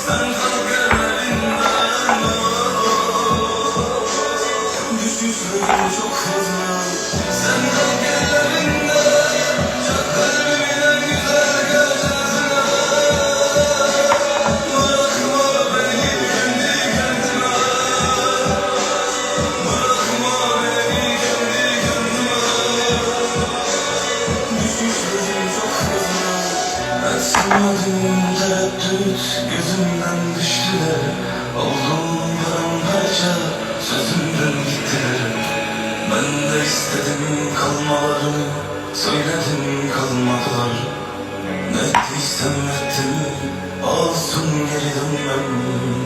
Sen kalk evlerinden, düşüşlerim çok fazla. Sen kalk evlerinden, çak kalbimin en güzel gecesine. Bırakma beni kendi kendime, bırakma beni kendi kendime. Düşüşlerim çok fazla. Açmadım tereddüt, gözümden düştüler. Oldum paramparça, sözümden gittiler. Ben de istedim kalmalarını, söyledim kalmadılar. Ne ettiysem ettim, olsun geri dönmem.